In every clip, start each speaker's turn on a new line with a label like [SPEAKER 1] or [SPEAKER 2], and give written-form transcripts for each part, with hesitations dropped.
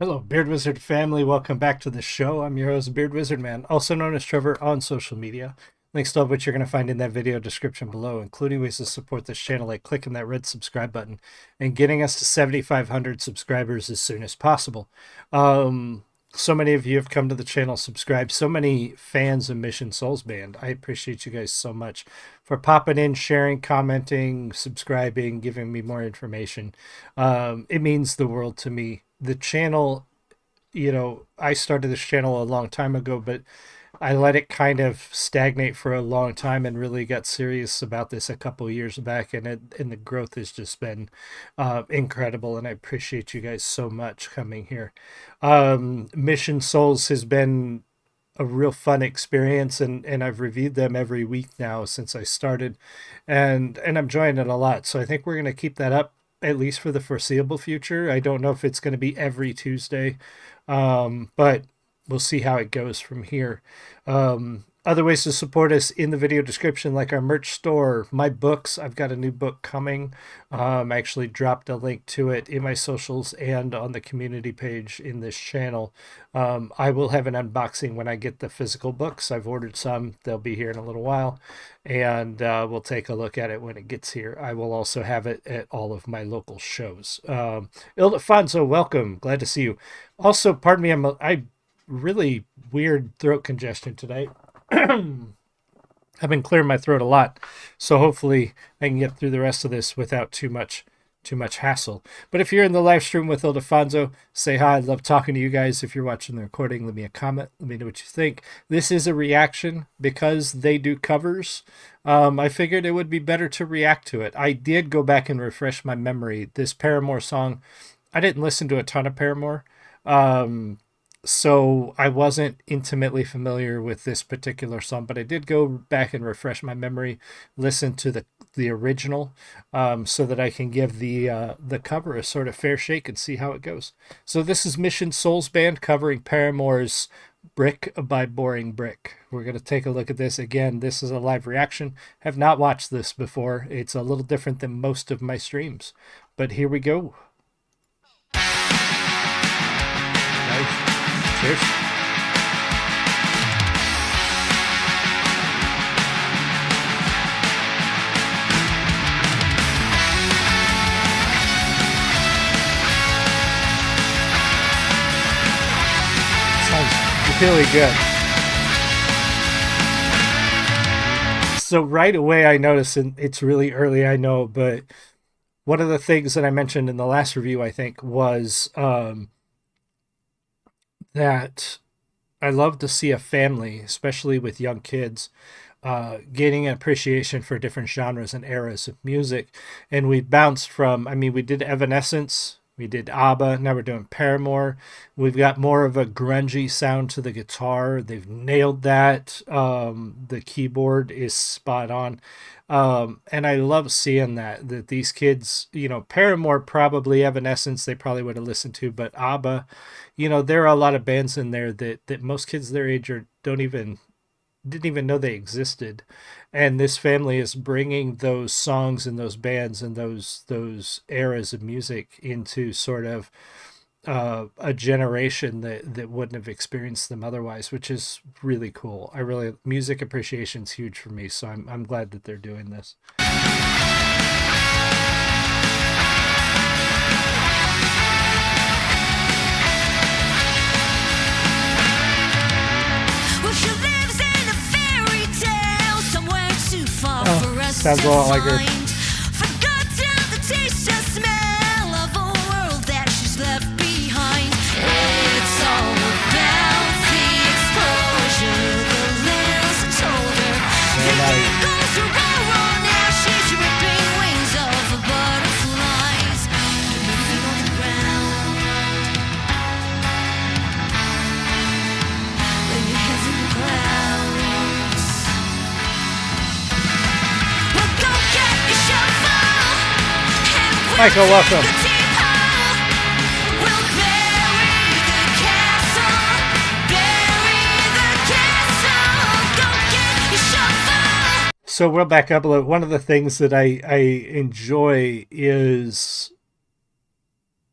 [SPEAKER 1] Hello, Beard Wizard family. Welcome back to the show. I'm your host, Beard Wizard Man, also known as Trevor on social media. Links to all of which you're going to find in that video description below, including ways to support this channel like clicking that red subscribe button and getting us to 7,500 subscribers as soon as possible. So many of you have come to the channel, subscribed. So many fans of Mission Souls Band. I appreciate you guys so much for popping in, sharing, commenting, subscribing, giving me more information. It means the world to me. The channel, I started this channel a long time ago, but I let it kind of stagnate for a long time and really got serious about this a couple of years back, and the growth has just been incredible, and I appreciate you guys so much coming here. Mission Souls has been a real fun experience, and I've reviewed them every week now since I started, and I'm enjoying it a lot. So I think we're going to keep that up at least for the foreseeable future. I don't know if it's going to be every Tuesday, but we'll see how it goes from here. Other ways to support us in the video description, like our merch store, my books. I've got a new book coming. I actually dropped a link to it in my socials and on the community page in this channel. I will have an unboxing when I get the physical books. I've ordered some. They'll be here in a little while, and we'll take a look at it when it gets here. I will also have it at all of my local shows. Ildefonso, welcome. Glad to see you. Also, pardon me, I really weird throat congestion today. I've been clearing my throat a lot, so hopefully I can get through the rest of this without too much hassle. But if you're in the live stream with Ildefonso, say hi. I love talking to you guys. If you're watching the recording, leave me a comment. Let me know what you think. This is a reaction because they do covers. I figured it would be better to react to it. I did go back and refresh my memory. This Paramore song, I didn't listen to a ton of Paramore. So I wasn't intimately familiar with this particular song, but I did go back and refresh my memory, listen to the original, so that I can give the cover a sort of fair shake and see how it goes. So this is Mission Souls Band covering Paramore's Brick by Boring Brick. We're going to take a look at this. Again, this is a live reaction. Have not watched this before. It's a little different than most of my streams, but here we go. Nice. Cheers. Sounds really good. So right away I noticed, and it's really early, I know, but one of the things that I mentioned in the last review, I think, was that I love to see a family, especially with young kids, gaining an appreciation for different genres and eras of music. And we bounced from, we did Evanescence, we did ABBA, now we're doing Paramore. We've got more of a grungy sound to the guitar. They've nailed that. The keyboard is spot on. And I love seeing that these kids, Paramore, probably Evanescence, they probably would have listened to, but ABBA, there are a lot of bands in there that most kids their age didn't even know they existed. And this family is bringing those songs and those bands and those eras of music into sort of a generation that wouldn't have experienced them otherwise, which is really cool. Music appreciation is huge for me, so I'm glad that they're doing this. Sounds a lot like her. Michael, welcome. So we'll back up a little. One of the things that I enjoy is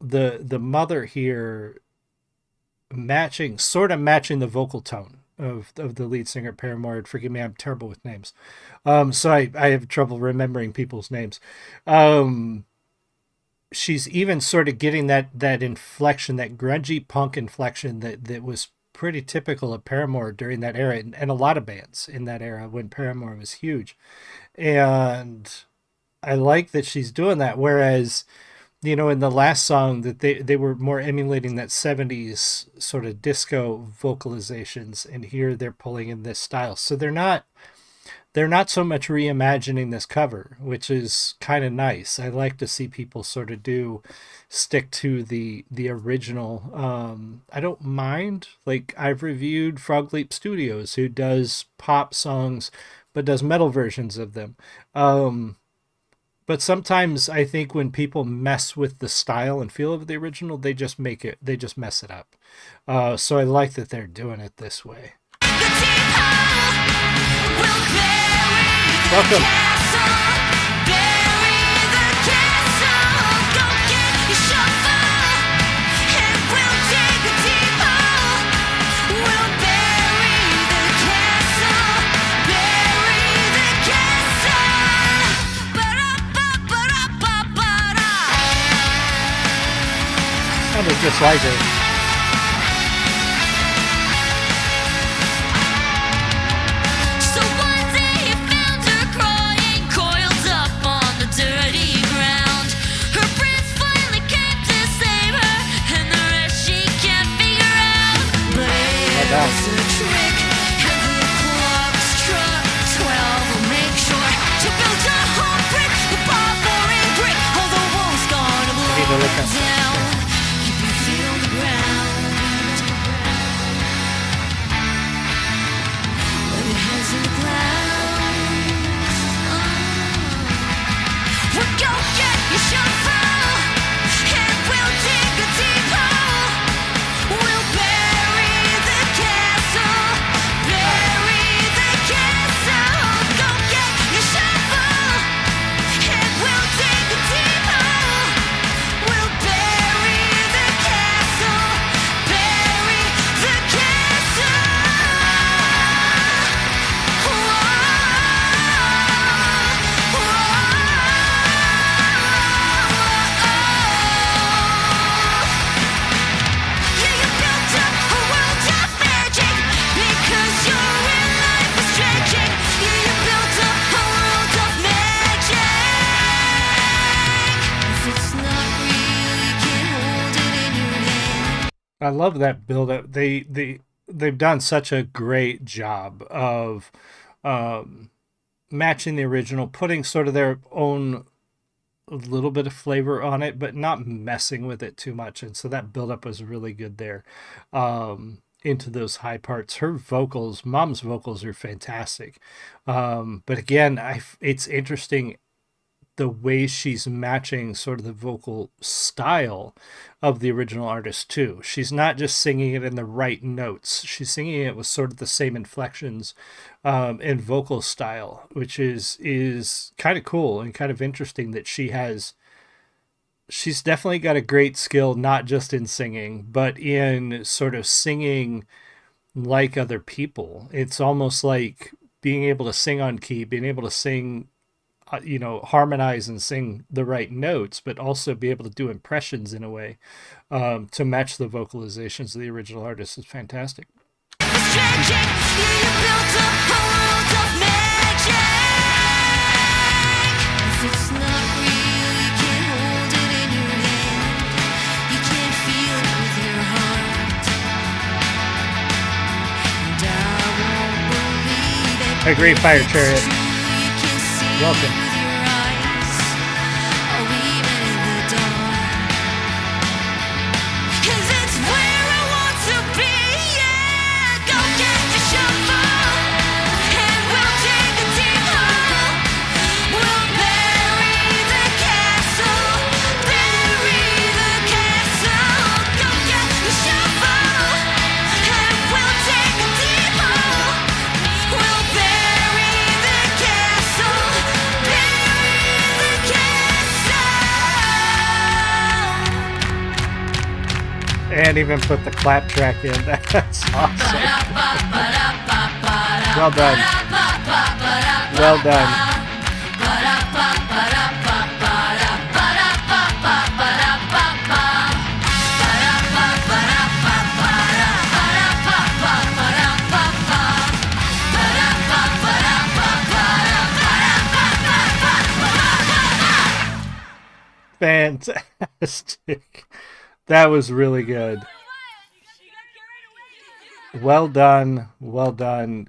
[SPEAKER 1] the mother here sort of matching the vocal tone of the lead singer at Paramore. Forgive me, I'm terrible with names. So I have trouble remembering people's names. She's even sort of getting that inflection, that grungy punk inflection that was pretty typical of Paramore during that era, and a lot of bands in that era when Paramore was huge. And I like that she's doing that, whereas, in the last song that they were more emulating that 70s sort of disco vocalizations, and here they're pulling in this style. So they're not so much reimagining this cover, which is kind of nice. I like to see people sort of stick to the original. I don't mind. Like, I've reviewed Frog Leap Studios, who does pop songs but does metal versions of them. But sometimes I think when people mess with the style and feel of the original, they just mess it up. So I like that they're doing it this way. Welcome. Sounded just like it.
[SPEAKER 2] So one day he found her crying, coiled up on the dirty ground. Her friends finally came to save her, and the rest she can't figure out. But it was a trick, and the clock struck 12. We'll make sure to build a home brick, the Paramore brick. All the walls gonna blow down.
[SPEAKER 1] I love that build up. They've done such a great job of matching the original, putting sort of their own little bit of flavor on it, but not messing with it too much. And so that build up was really good there, into those high parts. Her vocals, Mom's vocals, are fantastic. But again, it's interesting the way she's matching sort of the vocal style of the original artist too. She's not just singing it in the right notes. She's singing it with sort of the same inflections and vocal style, which is kind of cool and kind of interesting that she's definitely got a great skill, not just in singing, but in sort of singing like other people. It's almost like being able to sing on key, being able to sing, harmonize and sing the right notes, but also be able to do impressions in a way to match the vocalizations of the original artist is fantastic. I agree, Fire Chariot. Welcome.
[SPEAKER 2] We'll bury the castle.
[SPEAKER 1] can't even put the clap track in. That's awesome. Well done. Well done. Fantastic. That was really good. Well done. Well done.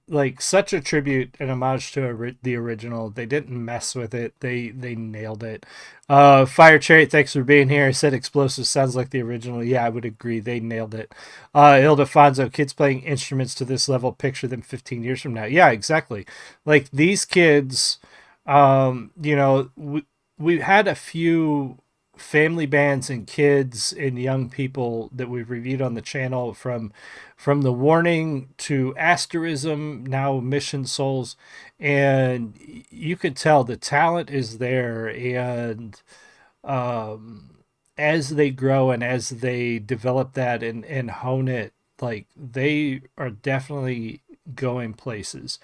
[SPEAKER 1] Like such a tribute and homage to the original. They didn't mess with it. They nailed it. Fire Chariot, thanks for being here. I said explosive sounds like the original. Yeah, I would agree. They nailed it. Ildefonso, kids playing instruments to this level, picture them 15 years from now. Yeah, exactly. Like these kids, you know, we've had a few family bands and kids and young people that we've reviewed on the channel, from the Warning to Asterism, now Mission Souls, and you could tell the talent is there. And as they grow and as they develop that and hone it, like they are definitely going places.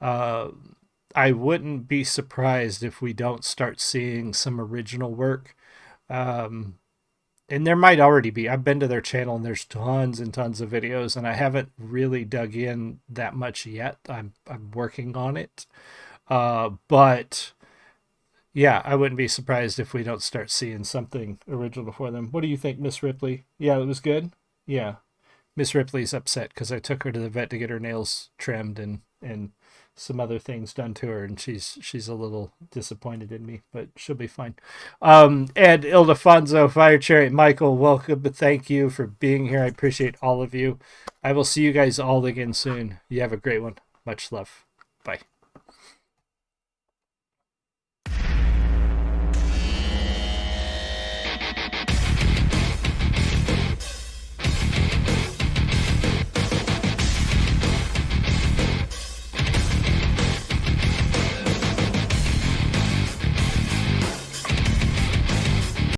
[SPEAKER 1] I wouldn't be surprised if we don't start seeing some original work. And there might already be. I've been to their channel and there's tons and tons of videos, and I haven't really dug in that much yet. I'm working on it. But yeah, I wouldn't be surprised if we don't start seeing something original for them. What do you think, Miss Ripley? Yeah, it was good. Yeah. Miss Ripley's upset because I took her to the vet to get her nails trimmed and some other things done to her, and she's a little disappointed in me, but she'll be fine. Ed, Ildefonso, Fire Chariot, Michael, welcome. Thank you for being here. I appreciate all of you. I will see you guys all again soon. You have a great one. Much love. Bye.